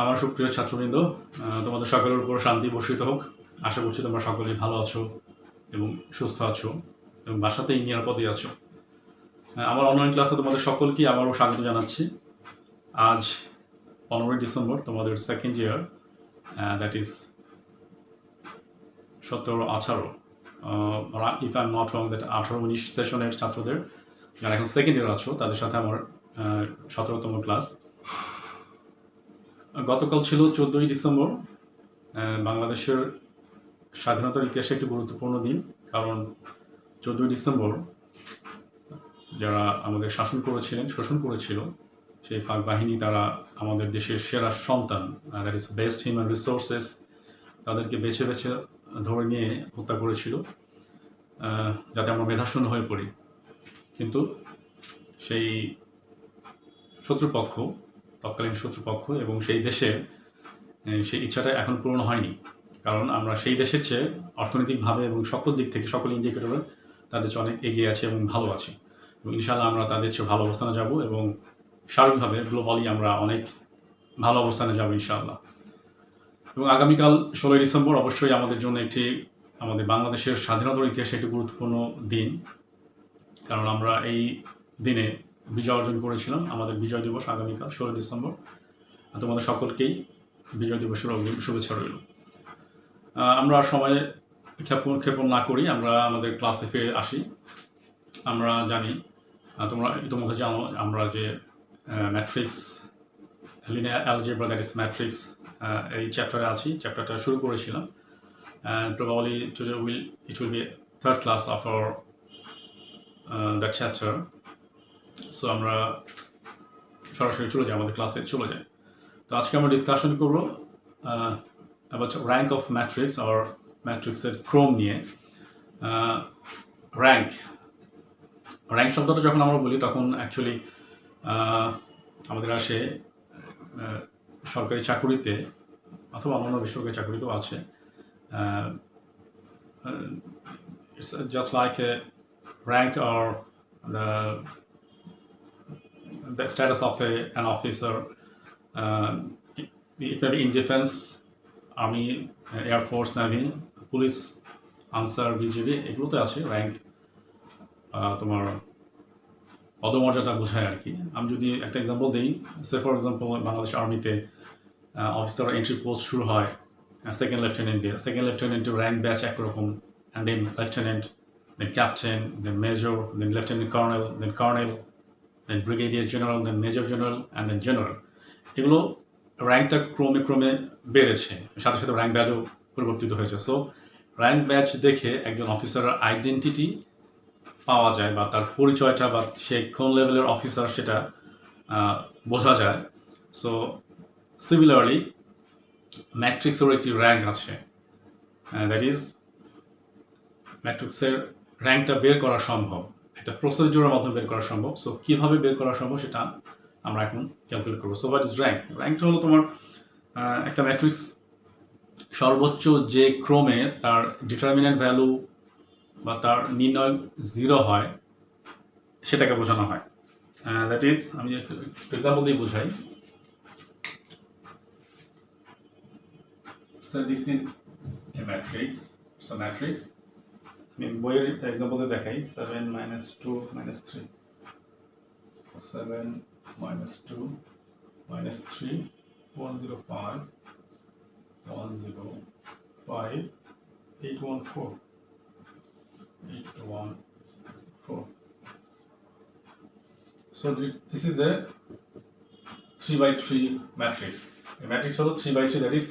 আমার সুপ্রিয় ছাত্রবৃন্দ, তোমাদের সকলের উপর শান্তি বর্ষিত হোক। আশা করছি তোমরা সকলেই ভালো আছো এবং সুস্থ আছো এবং বাসাতেই নিরাপদে আছো। আমার অনলাইন ক্লাসে তোমাদের সকলকে আবারও স্বাগত জানাচ্ছি। আজ 15 ডিসেম্বর, তোমাদের second year, that is 17-18, if I am not wrong, that 18-19 সেশনের ছাত্রদের যারা এখন সেকেন্ড ইয়ার আছো তাদের সাথে আমার 17তম ক্লাস। গতকাল ছিল 14ই ডিসেম্বর, বাংলাদেশের স্বাধীনতার ইতিহাসে একটি গুরুত্বপূর্ণ দিন। কারণ 14ই ডিসেম্বর যারা আমাদের শাসন করেছিলেন, শোষণ করেছিল, সেই পাক বাহিনী তারা আমাদের দেশের সেরা সন্তান, that is best human resources, তাদেরকে বেছে বেছে ধরে নিয়ে হত্যা করেছিল যাতে আমরা মেধাশূন্য হয়ে পড়ি। কিন্তু সেই শত্রুপক্ষ, তৎকালীন শত্রুপক্ষ এবং সেই দেশের সেই ইচ্ছাটা এখন পূরণ হয়নি। কারণ আমরা সেই দেশের চেয়ে অর্থনৈতিকভাবে এবং সকল দিক থেকে, সকল ইন্ডিকেটরে তাদের চেয়ে অনেক এগিয়ে আছে এবং ভালো আছি। এবং ইনশাআল্লাহ আমরা তাদের চেয়ে ভালো অবস্থানে যাব এবং সার্বিকভাবে গ্লোবালি আমরা অনেক ভালো অবস্থানে যাব ইনশাআল্লাহ। এবং আগামীকাল 16ই ডিসেম্বর অবশ্যই আমাদের জন্য আমাদের বাংলাদেশের স্বাধীনতার ইতিহাসে একটি গুরুত্বপূর্ণ দিন। কারণ আমরা এই দিনে বিজয় অর্জন করেছিলাম। আমাদের বিজয় দিবস আগামীকাল 16 ডিসেম্বর। তোমাদের সকলকেই বিজয় দিবসের শুভেচ্ছা রইল। আমরা সময় ক্ষেপণ না করি, আমরা আমাদের ক্লাসে ফিরে আসি। আমরা জানি, তোমরা ইতিমধ্যে জানো, আমরা যে matrix, linear algebra, that is matrix, এই চ্যাপ্টারে আছি। চ্যাপ্টারটা শুরু করেছিলাম। Probably it will be third class of our that chapter. So আমরা সরাসরি চলে যাই, আমাদের ক্লাসে চলে যাই। তো আজকে আমরা ডিসকাশন করবো about rank of matrix or ম্যাট্রিক্সের ক্রম নিয়ে। র্যাঙ্ক শব্দটা যখন আমরা বলি তখন অ্যাকচুয়ালি আমাদের আসে সরকারি চাকুরিতে অথবা অন্যান্য বেসরকারি চাকুরিতেও আছে। It's just like a rank or the status of an officer. It may be in defense, army, air force, navy, police, answer, BGB, এগুলোতে আছে র্যাঙ্ক। তোমার পদমর্যাদা বোঝায় আর কি। আমি যদি একটা এক্সাম্পল দিই, সে ফর এক্সাম্পল বাংলাদেশ আর্মিতে অফিসার এন্ট্রি পোস্ট শুরু হয় সেকেন্ড লেফটেন্যান্ট দিয়ে। সেকেন্ড লেফটেন্যান্টের র্যাঙ্ক ব্যাচ একরকম, and then lieutenant, then captain, then major, then lieutenant colonel, then colonel, then brigadier general, then major general, and then general. এগুলো র্যাঙ্কটা ক্রমে ক্রমে বেড়েছে, সাথে সাথে র্যাঙ্ক ব্যাচও পরিবর্তিত হয়েছে। সো র্যাঙ্ক ব্যাচ দেখে একজন অফিসারের আইডেন্টিটি পাওয়া যায়, বা তার পরিচয়টা, বা সে কোন লেভেলের অফিসার সেটা বোঝা যায়। সো সিমিলারলি ম্যাট্রিক্সেরও একটি র্যাঙ্ক আছে, দ্যাট ইজ ম্যাট্রিক্সের র্যাঙ্কটা বের করা সম্ভব, একটা প্রসিডিউরের মাধ্যমে বের করা সম্ভব। সো কীভাবে বের করা সম্ভব সেটা আমরা এখন ক্যালকুলেট করবো। So what is rank? র্যাঙ্কটা হলো তোমার একটা ম্যাট্রিক্স সর্বোচ্চ যে ক্রমে তার ডিটারমিনেন্ট ভ্যালু বা তার নির্ণয় 0 হয় সেটাকে বোঝানো হয়। দ্যাট ইজ, আমি একটু এক্সাম্পল দিয়ে বোঝাই। So this is a matrix. It's a matrix. আমি বইয়ের এক্সাম্পল দিয়ে দেখাই। 7 - 2 - 3, 7 - 2 - 3, 105, 105, 814, 814. So this is a 3x3 matrix. এই ম্যাট্রিক্স হলো 3x3, দ্যাট ইজ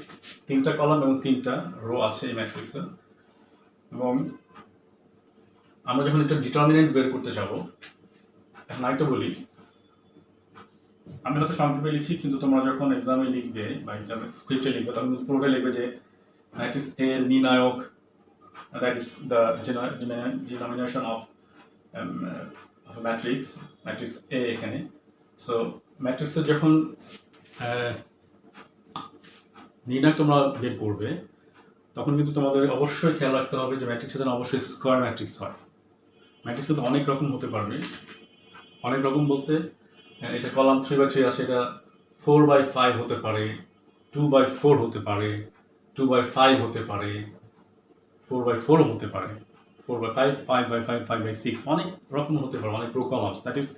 3টা কলাম এবং 3টা রো আছে এই ম্যাট্রিক্সে। এবং আমরা যখন একটা ডিটারমিনেন্ট বের করতে যাব, এখন আরেকটা বলি, আমি হয়তো সংক্ষেপে লিখি, কিন্তু তোমরা যখন এক্সামে লিখবে বা এক্সামে স্ক্রিপ্টে লিখবে তখন পুরোটা লিখবে যে ম্যাট্রিক্স এ নির্ণায়ক, that is the determination of matrix, matrix A এখানে। সো ম্যাট্রিক্সের যখন নির্ণায়ক তোমরা বের করবে তখন কিন্তু তোমাদের অবশ্যই খেয়াল রাখতে হবে যে ম্যাট্রিক্সে যেন অবশ্যই স্কোয়ার ম্যাট্রিক্স হয়। ম্যাট্রিক্স কিন্তু অনেক রকম হতে পারবে। অনেক রকম বলতে এটা কলাম 3/3 আছে, এটা 4/5 হতে পারে, 2/4 হতে পারে, 2/5 হতে পারে, 4/4 হতে পারে, 4/5, 5/5, 5/6, অনেক রকম হতে পারে, অনেক রো কলামস, দ্যাট ইজ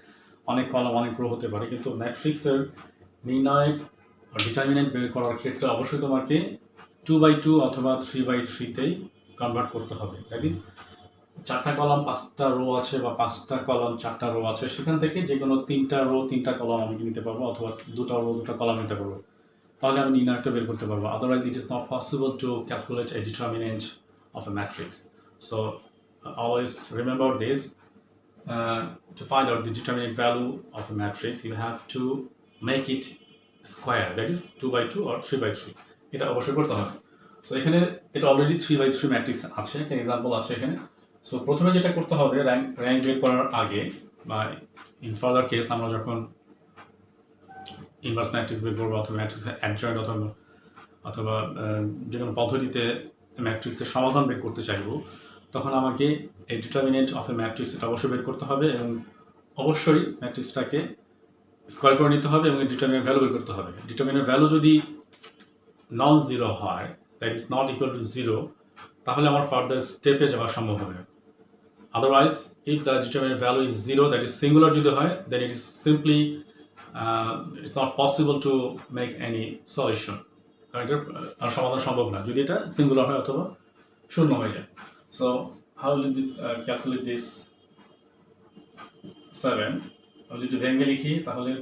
অনেক কলাম, অনেক রো হতে পারে। কিন্তু ম্যাট্রিক্সের নির্ণয় ডিটারমিনেন্ট বের করার ক্ষেত্রে অবশ্যই তোমাকে 2/2 অথবা 3/3-তেই কনভার্ট করতে হবে। দ্যাট ইজ 4টা কলাম 5টা রো আছে, বা 5টা কলাম 4টা রো আছে, সেখান থেকে যে কোনো 3টা রো 3টা কলাম আমি নিতে পারবো, অথবা 2টা রো 2টা কলাম নিতে পারবো, তাহলে আমি নির্ণয়টা বের করতে পারবো। Otherwise it is not possible to calculate A determinant of A matrix. So always remember this. To find out the determinant value of a matrix, you have to make it square, that is 2/2 or 3/3. এটা অবশ্যই করতে হবে। So এখানে এটা already 3/3 matrix আছে, একটা example আছে এখানে। সো প্রথমে যেটা করতে হবে, র্যাঙ্ক বের করার আগে, বা ইন ফার্দার কেস আমরা যখন ইনভার্স ম্যাট্রিক্স বের করবো, অথবা ম্যাট্রিক্সের অ্যাডজয়েন্ট অথবা যে কোনো পদ্ধতিতে ম্যাট্রিক্সের সমাধান বের করতে চাইবো, তখন আমাকে এই ডিটারমিনেন্ট অফ এ ম্যাট্রিক্স এটা অবশ্যই বের করতে হবে, এবং অবশ্যই ম্যাট্রিক্সটাকে স্কোয়ার করে নিতে হবে, এবং ডিটারমিনেন্ট ভ্যালু বের করতে হবে। ডিটারমিনেন্ট ভ্যালু যদি নন জিরো হয়, that is not equal to zero, তাহলে আমার ফার্দার স্টেপে যাওয়া সম্ভব হবে। Otherwise if the determinant value is zero, that is singular যদি হয়, then it is simply it's not possible to make any solution, কারণ এটার সমাধান সম্ভব না যদি এটা সিঙ্গুলার হয় অথবা শূন্য হয়ে যায়। So how will this calculate this 7? আমি যদি ভেঙে লিখি তাহলে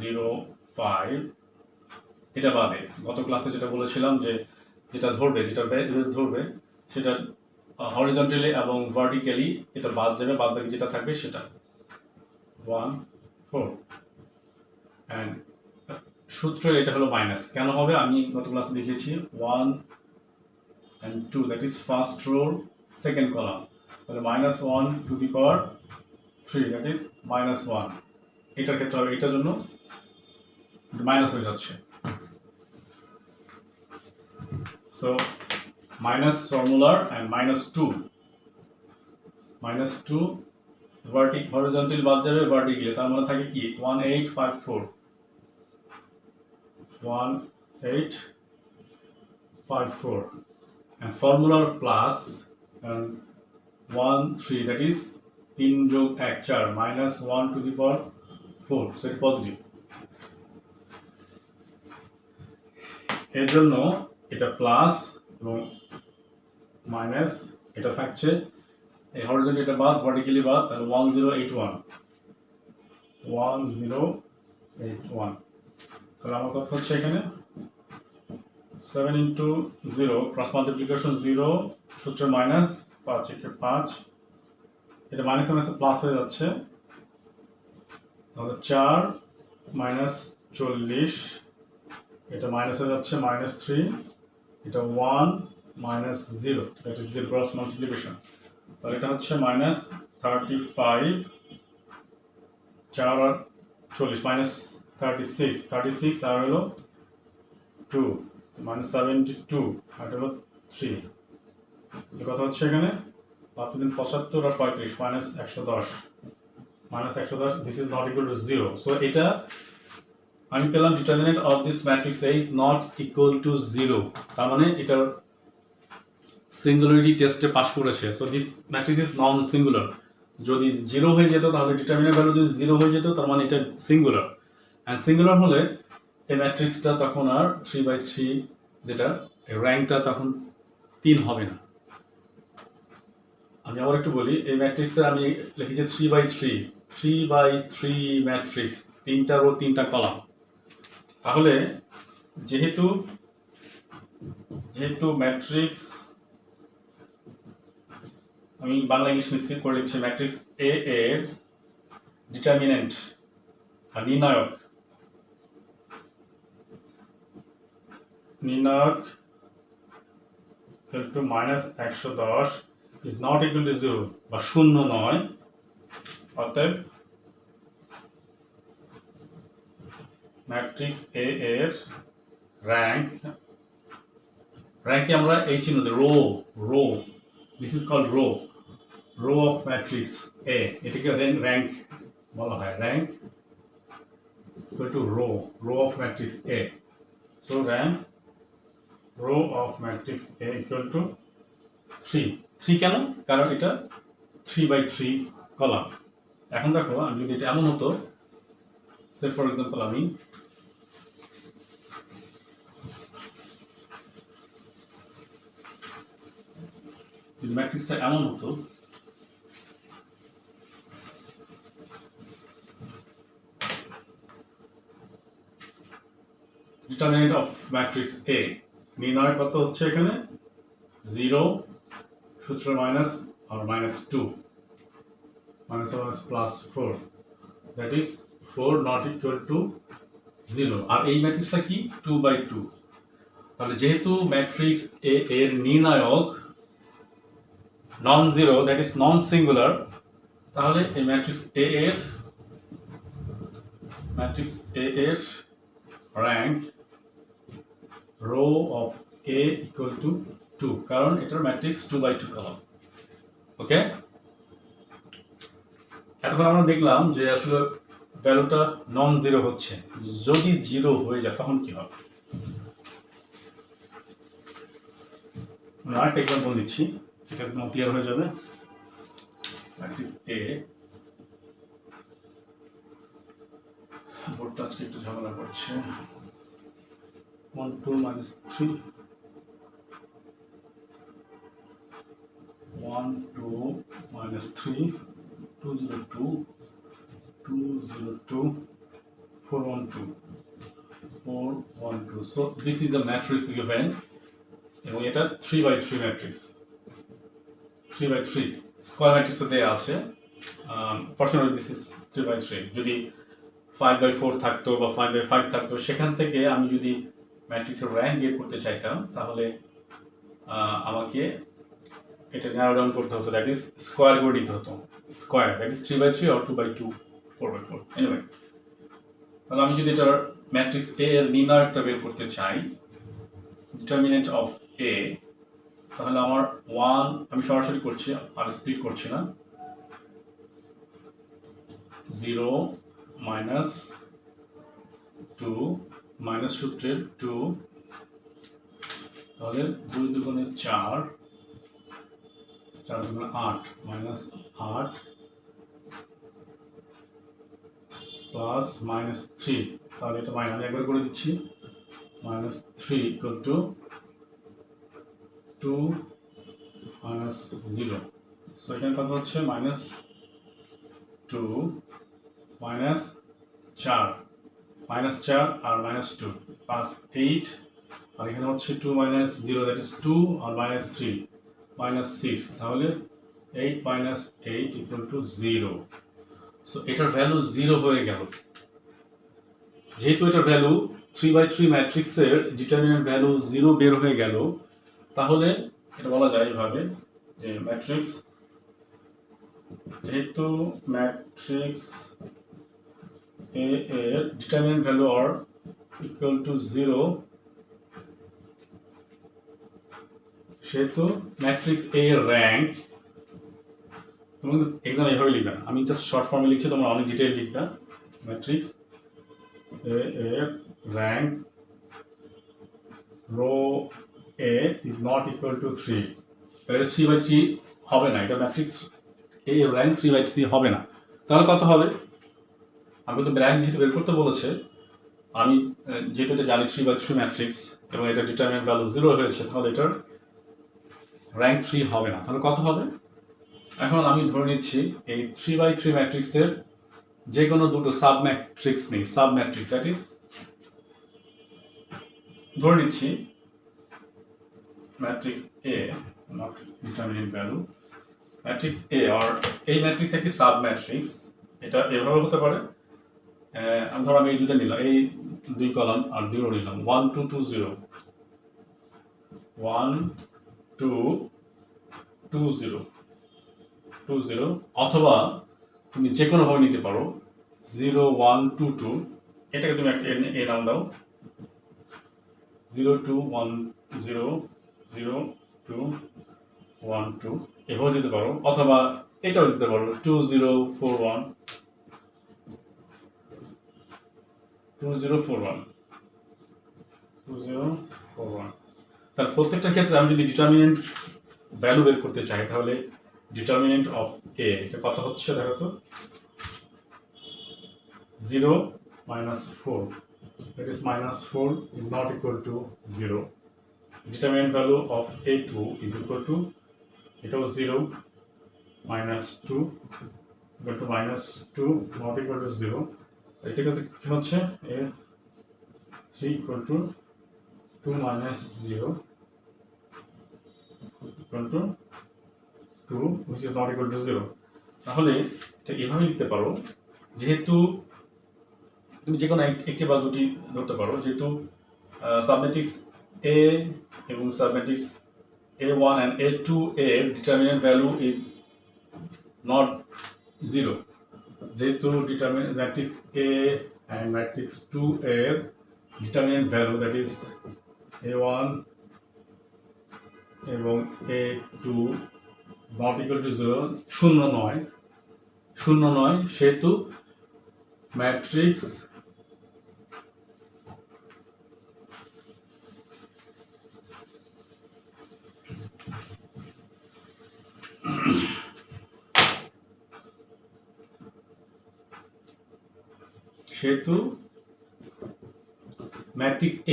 0, 5, এটা বাদে গত ক্লাসে যেটা বলেছিলাম যে যেটা ধরবে, যেটা বেস ধরবে, সেটা হরিজন্টালি এবং ভার্টিক্যালি এটা বাদ যাবে, বাদ বাকি যেটা থাকবে সেটা 1, 4, and সূত্র এটা হলো মাইনাস। কেন হবে আমি গত ক্লাসে দেখিয়েছি, 1 and 2, that is first row second column, তাহলে -1 to the power 3, that is -1। এটার ক্ষেত্রে হবে, এটার জন্য মাইনাস হয়ে যাচ্ছে। So minus formula and -2 horizontal বাদ যাবে vertically, তার মানে থাকে কি 1854 and formula plus and 1, 3, that is 3 যোগ 1 4, -1 to the power 4, so it is positive। এর জন্য এটা প্লাস এবং মাইনাস, এটা থাকছে এই হরিজন্টালি এটা বাদ, ভার্টিক্যালি বাদ, তাহলে 1081, তাহলে আমার কথা হচ্ছে এখানে 7 into 0 ক্রস মাল্টিপ্লিকেশন 0, সূত্র মাইনাস 5 একে 5, এটা মাইনাস মাইনাস প্লাস হয়ে যাচ্ছে, তাহলে 4 -40, এটা মাইনাস হয়ে যাচ্ছে -3, এটা 1 -0, that is the cross multiplication, তাহলে এটা হচ্ছে -35, 4 আর 40 -36 আর হলো 2 -72, আর হলো 3, এই কথা হচ্ছে এখানে 5 3 75 আর 35 -110, this is not equal to 0, so এটা আমি পেলাম determinant of this matrix is not equal to 0, তার মানে এটা সিঙ্গুলারিটি টেস্টে পাস করেছে। So this matrix is non singular. যদি 0 হয়ে যেত, তাহলে ডিটারমিনেন্ট ভ্যালু যদি 0 হয়ে যেত, তার মানে এটা সিঙ্গুলার, এন্ড সিঙ্গুলার হলে এই ম্যাট্রিক্সটা তখন আর 3/3 যেটা র্যাঙ্কটা তখন 3 হবে না। আমি আবার একটু বলি, এই ম্যাট্রিক্সে আমি লিখেছি 3/3 ম্যাট্রিক্স, 3টা রো 3টা কলাম। তাহলে যেহেতু ম্যাট্রিক্স, আমি বাংলা ইংলিশ মিক্স করে লিখছি, ম্যাট্রিক্স এ এর ডিটারমিনেন্ট আর নির্ণায়ক equal to -110 is not equal to 0, বা শূন্য নয়, অতএব ম্যাট্রিক্স এ এর র্যাঙ্কে আমরা এই চিহ্ন দিই, row, this is called row of matrix A, এটাকে র্যাঙ্ক বলা হয়, rank equal to row of matrix A. So rank rho of matrix A equal to 3 কেন? কারণ এটা 3/3 কলাম। এখন দেখো আমি যদি এটা এমন হতো, সে ফর এক্সাম্পল আমি যদি ম্যাট্রিক্সটা এমন হতো, ডিটারমিনেন্ট অফ ম্যাট্রিক্স এ নির্ণয় কত হচ্ছে এখানে 0 সূত্র মাইনাস আর -2 +4 that is 4 not equal to 0। আর এই ম্যাট্রিক্সটা কি 2/2। তাহলে যেহেতু ম্যাট্রিক্স এ এর নির্ণায়ক non zero that is non singular, তাহলে এই ম্যাট্রিক্স এ এর rank rho of A equal to 2, কারণ এটার ম্যাট্রিক্স 2/2 কলাম। ওকে, এতক্ষণ আমরা দেখলাম যে আসলে ভ্যালুটা নন জিরো হচ্ছে। যদি জিরো হয়ে যায় তখন কি হবে? আরেকটা এক্সাম্পল দিচ্ছি, এটা একদম ক্লিয়ার হয়ে যাবে। ম্যাট্রিক্স এ, বোর্ডটা আজকে একটু ঝামেলা করছে। 1 2 -3 1 2 -3 2 0 2 2 0 2 4 1 2 4 1 2। So this is a matrix given, এবং এটা 3/3 ম্যাট্রিক্স, 3/3 স্কয়ার ম্যাট্রিক্সে দেয়া আছে। Fortunately this is 3/3। যদি 5/4 থাকতো বা 5/5 থাকতো, সেখান থেকে আমি যদি ম্যাট্রিক্সের র্যাঙ্ক বের করতে চাইতাম, তাহলে আমাকে এটা ন্যারো ডাউন করতে হতো, দ্যাট ইজ স্কয়ার করে দিতে হতো। Square that is 3/3 or 2/2 4/4। Anyway, তাহলে আমি যদি এটার ম্যাট্রিক্স এ এর নির্ণায়কটা বের করতে চাই, ডিটারমিনেন্ট অফ এ, তাহলে আমার 1 আমি সরাসরি করছি আর স্প্লিট করছি না, 0 -2 মাইনাস সূত্রের 2, তাহলে 2 দুগুণে 4 4 দুগুণে 8 -8 প্লাস -3, তাহলে এটা আমি একবার করে দিচ্ছি, -3 ইকুয়াল টু 2 -0। সো এখানে কত হচ্ছে -2 -4 -4 আর -2 +8, আর এখানে হচ্ছে 2 -0 দ্যাট ইজ 2 আর -3 -6, তাহলে 8 -8 ইকুয়াল টু 0। সো এটার ভ্যালু 0 হয়ে গেল। যেহেতু এটার ভ্যালু 3/3 ম্যাট্রিক্সের ডিটারমিনেন্ট ভ্যালু 0 বের হয়ে গেল, তাহলে এটা বলা যায় এভাবে যে ম্যাট্রিক্স, যেহেতু ম্যাট্রিক্স এ এর ডিটারমিনেন্ট ভ্যালু আর ইকুয়াল টু 0, সেহেতু ম্যাট্রিক্স এ এর র্যাঙ্ক, তুমি এক্সাম এভাবে লিখবে না, আমি জাস্ট শর্ট ফর্মে লিখছি, তোমরা অনেক ডিটেইল লিখবে। ম্যাট্রিক্স এ এর rank rho A is not equal to 3। এটা 3/3 হবে না, এটা ম্যাট্রিক্স এ এর র্যাঙ্ক 3/3 হবে না। তাহলে কত হবে? আমি তো র্যাঙ্ক যেহেতু বের করতে বলেছে, আমি যেহেতু এটা জানি 3/3 ম্যাট্রিক্স এবং এটা ডিটারমিনেন্ট ভ্যালু 0 হয়েছে, তাহলে এটার র্যাঙ্ক 3 হবে না। তাহলে কত হবে? এখন আমি ধরে নিচ্ছি এই 3/3 ম্যাট্রিক্সের যে কোনো দুটো সাব ম্যাট্রিক্স নেই, সাব ম্যাট্রিক্স, দ্যাট ইজ ধরে নিচ্ছি matrix A not determinant value, matrix A আর এই ম্যাট্রিক্স একটি সাব ম্যাট্রিক্স। এটা এভাবে হতে পারে, আমি ধরো আমি এই দুটো নিলাম, এই 2 কলাম আর 0 নিলাম, 1 2 2 0 1 2 2 0 2 0, অথবা তুমি যে কোনো ভাবে নিতে পারো 0 1 2 2, এটাকে তুমি একটা এ নাম দাও, 0 2 1 0 0 2 1 2, এভাবে দিতে পারো, অথবা এটাও দিতে পারো 2 0 4 1 2 0 4 1। 2 0 4 1 তার প্রত্যেকটা ক্ষেত্রে আমি যদি ডিটারমিনেন্ট ভ্যালু বের করতে চাই তাহলে ডিটারমিনেন্ট অফ এ এটা কত হচ্ছে দেখো তো 0 minus 4 that is minus 4 is not equal to 0 determinant value of a2 is equal to it was 0 minus 2 equal to minus 2 not equal to 0 এটা কি হচ্ছে a3 equal to 2 minus 0 equal to 2 which is not equal to 0 তাহলে এটা এভাবে লিখতে পারো যেহেতু তুমি যে কোনো একটি বা দুটি ধরতে পারো যেহেতু সাবম্যাট্রিক্স a এবং সাবম্যাট্রিক্স a1 and a2 এর ডিটারমিনেন্ট ভ্যালু ইজ নট 0 যেহেতু determinant matrix a and matrix 2 এর determinant value that is a1 এবং a2 নট ইকুয়াল টু 0 শূন্য নয় সেহেতু ম্যাট্রিক্স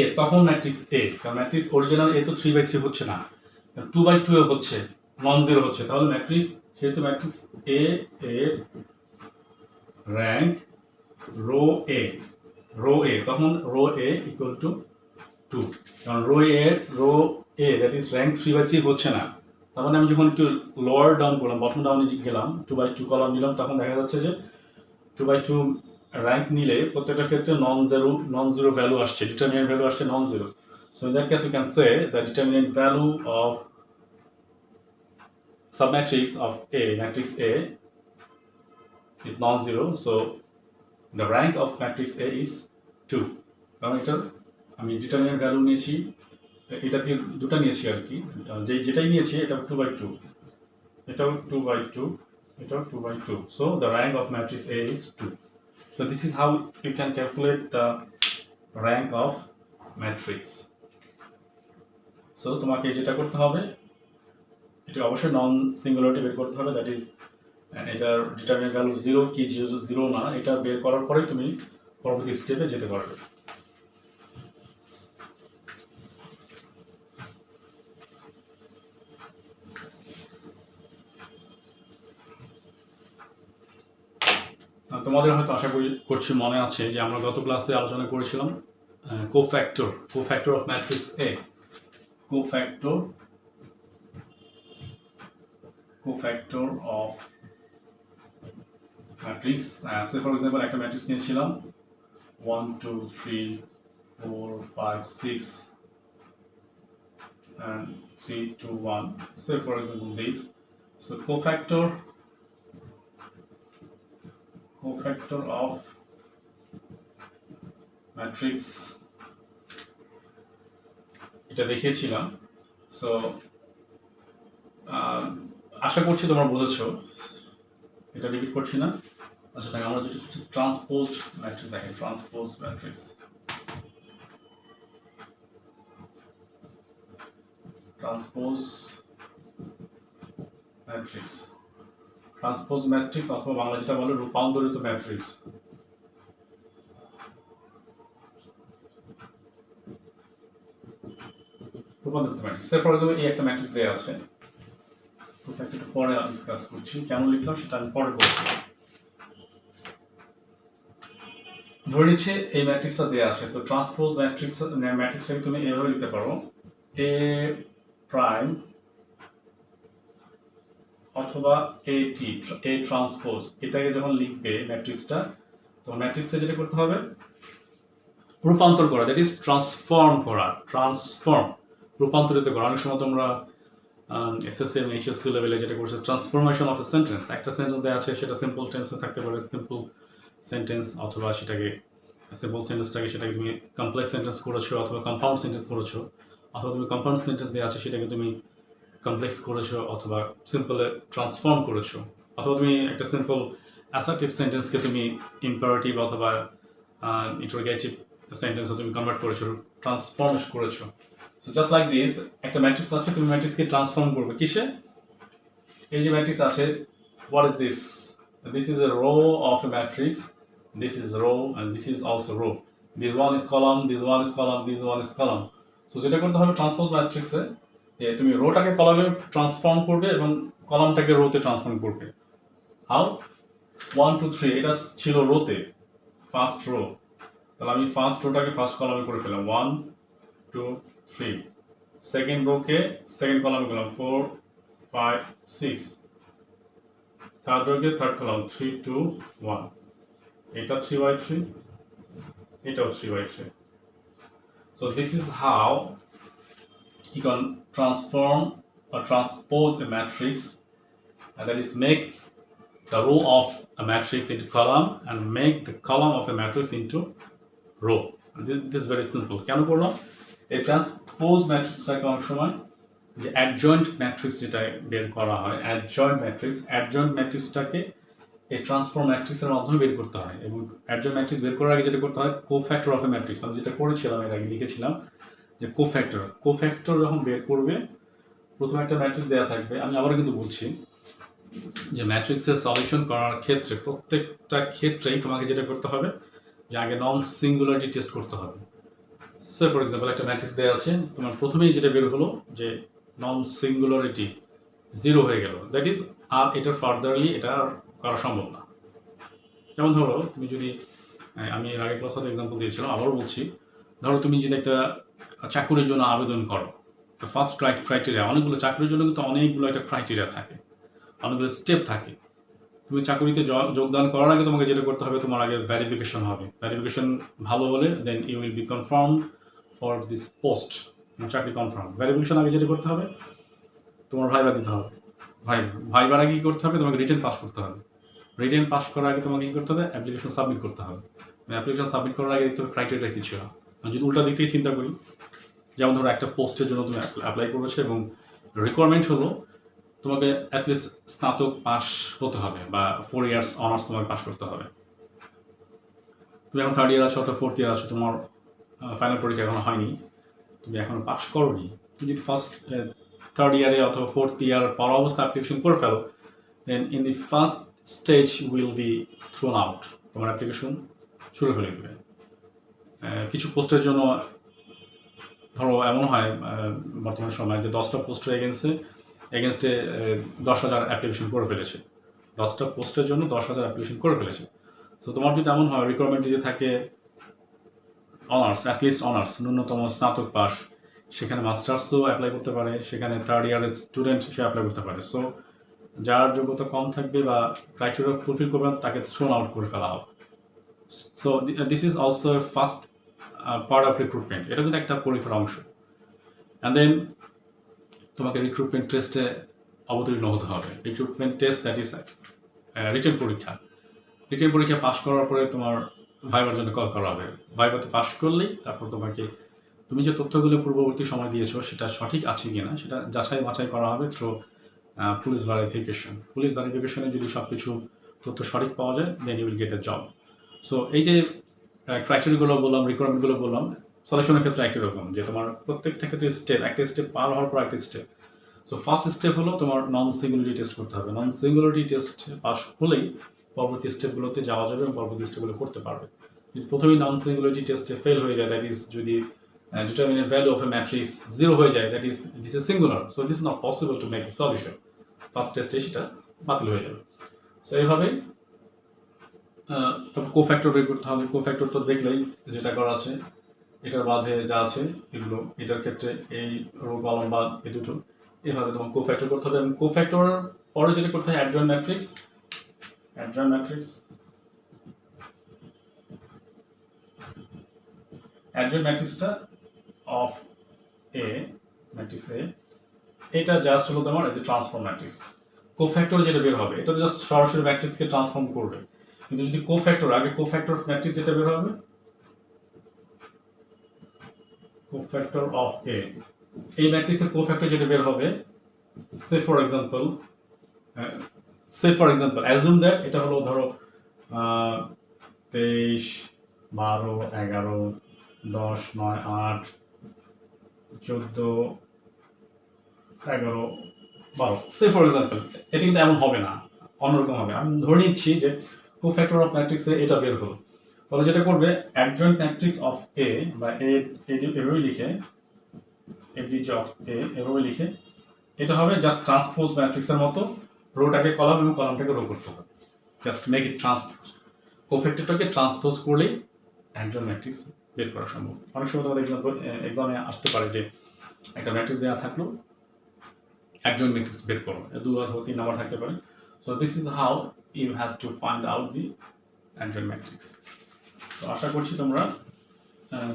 এ তখন ম্যাট্রিক্স এ কারণ ম্যাট্রিক্স অরিজিনাল এ তো 3/3 হচ্ছে না 2/2 এ হচ্ছে নন জিরো হচ্ছে তাহলে ম্যাট্রিক্স সেহেতু ম্যাট্রিক্স এ এর র্যাঙ্ক রো এ তখন রো এ ইকুয়াল টু 2 কারণ rho A that is rank 3/3 হচ্ছে না তার মানে আমি যখন একটু লোয়ার ডাউন করলাম বটম ডাউনে গেলাম 2/2 কলাম নিলাম তখন দেখা যাচ্ছে যে 2/2 র্যাঙ্ক নিলে প্রত্যেকটা ক্ষেত্রে নন জিরো ভ্যালু আসছে ডিটারমিনেন্ট ভ্যালু আসছে non zero so in that case you can say the determinant value of submatrix of A, matrix A is non-zero, so the rank of matrix A is 2. কারণ এটা আমি determinant value নিয়েছি এটা থেকে দুটো নিয়েছি আর কি যেটাই নিয়েছি এটা 2/2 এটাও 2/2 এটাও 2/2 so the rank of matrix A is 2 so this is how you can calculate the rank of matrix so তোমাকে যেটা করতে হবে এটা অবশ্যই নন সিঙ্গুলারিটি বের করতে হবে দ্যাট ইজ এটার ডিটারমিনেন্ট ভ্যালু 0 কি 0 না এটা বের করার পরে তুমি পরবর্তী স্টেপে যেতে পারবে তোমাদের হয়তো আশা করছি মনে আছে যে আমরা গত ক্লাসে আলোচনা করেছিলাম cofactor of matrix A cofactor of matrix say for example একটা ম্যাট্রিক্স নিয়েছিলাম 1 2 3 4 5 6 and 3 2 1 say for example this so cofactor of matrix এটা দেখিয়েছিলাম সো আশা করছি তোমরা বুঝেছো এটা রিপিট করছি না আচ্ছা তাই আমরা যেটা করছি ট্রান্সপোজড ম্যাট্রিক্স দেখেন ট্রান্সপোজড ম্যাট্রিক্স অথবা বাংলা যেটা বলে রূপান্তরিত ম্যাট্রিক্স সে ফর এক্সাম্পল এই একটা ম্যাট্রিক্স দেয়া আছে একটু পরে ডিসকাস করছি কেন লিখলাম সেটা আমি পরে বলছি ধরে নিচ্ছে এই ম্যাট্রিক্সটা দেয়া আছে তো ট্রান্সপোজ ম্যাট্রিক্সটাকে তুমি এভাবে লিখতে পারো এ প্রাইম অথবা এ ট্রান্সপোজ এটাকে যখন লিখবে ম্যাট্রিক্সটা তো ম্যাট্রিক্সটা যেটা করতে হবে রূপান্তর করা দ্যাট ইজ রূপান্তরিত করা অনেক সময় তোমরা এসএসসি এবং এইচএসসি লেভেলে যেটা করছে ট্রান্সফরমেশন অফ এ সেন্টেন্স একটা সেন্টেন্স দেওয়া আছে সেটা সিম্পল টেন্সে থাকতে পারে সিম্পল সেন্টেন্স অথবা সেটাকে সিম্পল সেন্টেন্সটাকে সেটাকে তুমি কমপ্লেক্স সেন্টেন্স করেছো অথবা কম্পাউন্ড সেন্টেন্স করেছো অথবা তুমি কম্পাউন্ড সেন্টেন্স দেওয়া আছে সেটাকে তুমি কমপ্লেক্স করেছো অথবা সিম্পলে ট্রান্সফর্ম করেছো অথবা তুমি একটা সিম্পল অ্যাসার্টিভ সেন্টেন্সকে তুমি ইম্পারেটিভ অথবা ইন্টারোগেটিভ সেন্টেন্সে তুমি কনভার্ট করেছো, ট্রান্সফর্ম করেছো। সো জাস্ট লাইক দিস, একটা ম্যাট্রিক্স আছে, তুমি ম্যাট্রিক্সকে ট্রান্সফর্ম করবে কিসে? এই যে ম্যাট্রিক্স আছে, what is this? This is a row of a matrix, this is row and this is also row, this one is column, this one is column, this one is column. So যেটা করতে হবে transpose ম্যাট্রিক্সে, যে তুমি রোটাকে কলামে transform করবে এবং কলামটাকে রোতে transform করবে। হাউ? 1 2 3, এটা ছিল রোতে, ফার্স্ট রো, তাহলে আমি ফার্স্ট রোটাকে ফার্স্ট কলামে করে ফেললাম 1 2 3, সেকেন্ড রোকে সেকেন্ড কলামে করলাম 4 5 6, থার্ড রোকে থার্ড কলাম 3 2 1, এটা 3/3, এটাও 3/3. So this is how you can transform or transpose a matrix, and that is make the row of a matrix into column and make the column of a matrix into row. This is very simple. কেন করলাম? এই transpose ম্যাট্রিক্সটাকে অনেক সময় যে adjoint matrix যেটা বের করা হয়, অ্যাডজয়েন্ট ম্যাট্রিক্সটাকে এই ট্রান্সফর্ম ম্যাট্রিক্সের মাধ্যমে বের করতে হয়। এবং অ্যাডজয়েন্ট ম্যাট্রিক্স বের করার আগে যেটা করতে হয়, কোফ্যাক্টর অফ এ ম্যাট্রিক্স, আমি যেটা করেছিলাম এর আগে লিখেছিলাম যে কোফ্যাক্টর যখন বের করবে, প্রথমে একটা ম্যাট্রিক্স দেওয়া থাকবে। আমি আবারও কিন্তু বলছি যে ম্যাট্রিক্সের সলিউশন করার ক্ষেত্রে প্রত্যেকটা ক্ষেত্রেই তোমাকে যেটা করতে হবে যে আগে নন সিঙ্গুলারিটি টেস্ট করতে হবে। সে ফর এক্সাম্পল একটা ম্যাট্রিক্স দেওয়া আছে, তোমার প্রথমেই যেটা বের হলো যে নন সিঙ্গুলারিটি 0 হয়ে গেল, দ্যাট ইজ আর এটা ফার্দারলি এটা করা সম্ভব না। যেমন ধরো তুমি যদি, আমি এর আগে ক্লাসে এক্সাম্পল দিয়েছিলাম, আবারও বলছি, ধরো তুমি যদি একটা চাকরির জন্য আবেদন করো, ফার্স্ট ক্রাইটেরিয়া, অনেকগুলো চাকরির জন্য কিন্তু অনেকগুলো একটা ক্রাইটেরিয়া থাকে, অনেকগুলো স্টেপ থাকে। তুমি চাকরিতে যোগদান করার আগে তোমাকে যেটা করতে হবে, তোমার আগে ভেরিফিকেশন হবে। ভেরিফিকেশন ভালো হলে then you will be confirm for this post, চাকরি কনফার্ম। ভেরিফিকেশন আগে যেটা করতে হবে, তোমার ভাইবা দিতে হবে। ভাইবার আগে কি করতে হবে, তোমাকে রিটেন পাস করতে হবে। রিটেন পাস করার আগে তোমাকে কি করতে হবে, অ্যাপ্লিকেশন সাবমিট করতে হবে। অ্যাপ্লিকেশন সাবমিট করার আগে দেখতে হবে ক্রাইটেরিয়া কি ছিল। যদি উল্টা দিক থেকে চিন্তা করি, যেমন ধরো একটা পোস্টের জন্য তুমি অ্যাপ্লাই করেছো এবং রিকোয়ারমেন্ট হলো তোমাকে অ্যাটলিস্ট স্নাতক পাস হতে হবে বা 4 ইয়ার্স অনার্স তোমাকে পাস করতে হবে। তুমি এখন 3rd ইয়ার আছো অথবা 4th ইয়ার আছো, তোমার ফাইনাল পরীক্ষা এখনো হয়নি, তুমি এখনো পাস করোনি। তুমি যদি 3rd ইয়ারে অথবা 4th ইয়ার পড়া অবস্থা অ্যাপ্লিকেশন করে ফেলো, then in the first stage will be thrown out, তোমার অ্যাপ্লিকেশন শুরু ফেলে দেবে। কিছু পোস্টের জন্য ধরো এমন হয় বর্তমান সময় যে 10টা পোস্টের এগেনস্টে 10,000 অ্যাপ্লিকেশন করে ফেলেছে, 10টা পোস্টের জন্য 10,000 অ্যাপ্লিকেশন করে ফেলেছে। সো তোমার যদি এমন হয় রিকোয়ারমেন্ট যদি থাকে অনার্স, অ্যাটলিস্ট অনার্স, ন্যূনতম স্নাতক পাস, সেখানে মাস্টার্সও অ্যাপ্লাই করতে পারে, সেখানে 3rd ইয়ারের স্টুডেন্ট সে অ্যাপ্লাই করতে পারে। সো যার যোগ্যতা কম থাকবে বা ক্রাইটেরিয়া ফুলফিল করবে তাকে থ্রোন আউট করে ফেলা হবে। So this is also first part of recruitment, এটা কিন্তু একটা পরীক্ষার অংশ। অ্যান্ড দেন তোমাকে রিক্রুটমেন্ট টেস্টে অবতীর্ণ হতে হবে। Recruitment test that is written পরীক্ষা। রিটেন পরীক্ষা পাস করার পরে তোমার ভাইবার জন্য কল করা হবে। ভাইবাতে পাস করলেই তারপর তোমাকে তুমি যে তথ্যগুলো পূর্ববর্তী সময় দিয়েছো সেটা সঠিক আছে কিনা সেটা যাচাই বাছাই করা হবে থ্রু পুলিশ ভেরিফিকেশন। পুলিশ ভেরিফিকেশনে যদি সব কিছু তথ্য সঠিক পাওয়া যায় then you will get a job. So এই যে ক্রাইটেরিয়াগুলো বললাম, রিকোয়ারমেন্টগুলো বললাম, সলিউশনের ক্ষেত্রে একই রকম, যে তোমার প্রত্যেকটা ক্ষেত্রে একটা স্টেপ পার হওয়ার পর একটা স্টেপ। সো ফার্স্ট স্টেপ হলো তোমার নন সিঙ্গুলারিটি টেস্ট করতে হবে। নন সিঙ্গুলারিটি টেস্ট পাস হলেই পরবর্তী স্টেপগুলোতে যাওয়া যাবে এবং পরবর্তী স্টেপগুলো করতে পারবে। যদি প্রথমেই নন সিঙ্গুলারিটি টেস্টে ফেল হয়ে যায়, দ্যাট ইজ যদি determine a value of a matrix 0 হয়ে যায়, that is this is singular, so this is not possible to make the solution, first টেস্টে সেটা বাতিল হয়ে যাবে। সো এইভাবে তারপর কোফ্যাক্টর বের করতে হবে। কোফ্যাক্টর তো দেখলেই যেটা করা আছে, এটার বাদে যা আছে এগুলো, এটার ক্ষেত্রে এই রো কলাম বা এই দুটো, এভাবে তোমার কোফ্যাক্টর করতে হবে। এবং কোফ্যাক্টর পরে যেটা করতে হয় অ্যাডজয়েন্ট ম্যাট্রিক্স, অ্যাডজয়েন্ট ম্যাট্রিক্সটা অফ এ, ম্যাট্রিক্স এ, এটা জাস্ট হলো তোমার এই যে ট্রান্সফর্ম ম্যাট্রিক্স। কোফ্যাক্টর যেটা বের হবে এটা জাস্ট সরাসরি ম্যাট্রিক্সকে ট্রান্সফর্ম করবে। কিন্তু যদি কোফ্যাক্টর আগে কোফ্যাক্টর ম্যাট্রিক্স যেটা বের হবে, কোফ্যাক্টর অফ এ, এই ম্যাট্রিক্সের কোফ্যাক্টর যেটা বের হবে, সে ফর এক্সাম্পল অ্যাজুম দ্যাট এটা হলো ধরো 23 12 11 10, 9, 8, 14, 11, 12 সে ফর এক্সাম্পল, এটা কিন্তু এমন হবে না, অন্যরকম হবে। আমি ধরে নিচ্ছি যে কোফ্যাক্টর অফ ম্যাট্রিক্সে এটা বের হলো, তাহলে যেটা করবে অ্যাডজয়েন্ট ম্যাট্রিক্স অফ এ বা এভাবে লিখে এডিজ অফ এ এভাবে লিখে এটা হবে জাস্ট ট্রান্সপোজ ম্যাট্রিক্সের মতো, রোটাকে কলাম এবং কলামটাকে রো করতে হবে, জাস্ট মেক ইট ট্রান্সপোজ। কোফ্যাক্টরটাকে ট্রান্সপোজ করলেই অ্যাডজয়েন্ট ম্যাট্রিক্স বের করা সম্ভব। অনেক সময় তোমাদের এক্সামে আসতে পারে যে একটা ম্যাট্রিক্স দেওয়া থাকলো, অ্যাডজয়েন্ট ম্যাট্রিক্স বের করো, 2 অথবা 3 নাম্বার থাকতে পারে। So this is how you have to find out the adjoint matrix. তো আশা করছি তোমরা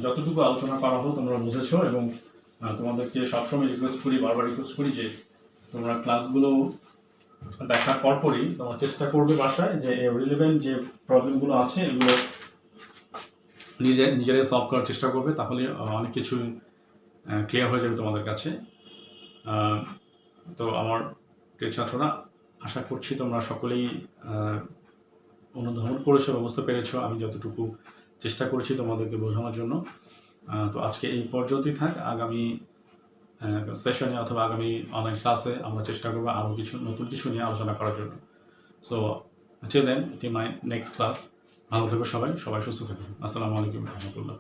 যতটুকু আলোচনা করা হলো তোমরা বুঝেছো, এবং তোমাদেরকে সবসময় রিকোয়েস্ট করি, বারবার রিকোয়েস্ট করি যে তোমরা ক্লাসগুলো দেখার পরপরই তোমরা চেষ্টা করবে বাসায় যে রিলেভেন্ট যে প্রবলেমগুলো আছে এগুলো নিজেরাই সলভ করার চেষ্টা করবে, তাহলে অনেক কিছু ক্লিয়ার হয়ে যাবে তোমাদের কাছে। তো আমার প্রিয় ছাত্ররা, আশা করছি তোমরা সকলেই অনুধাবন করেছো, বুঝতে পেরেছো আমি যতটুকু চেষ্টা করেছি তোমাদেরকে বোঝানোর জন্য। তো আজকে এই পর্যন্তই থাক, আগামী সেশনে অথবা আগামী অনলাইন ক্লাসে আমরা চেষ্টা করবো আরও কিছু নতুন কিছু নিয়ে আলোচনা করার জন্য। So till then, till my next class, ভালো থেকো সবাই সুস্থ থাকুন। আসসালামু আলাইকুম রহমতুল্লাহ।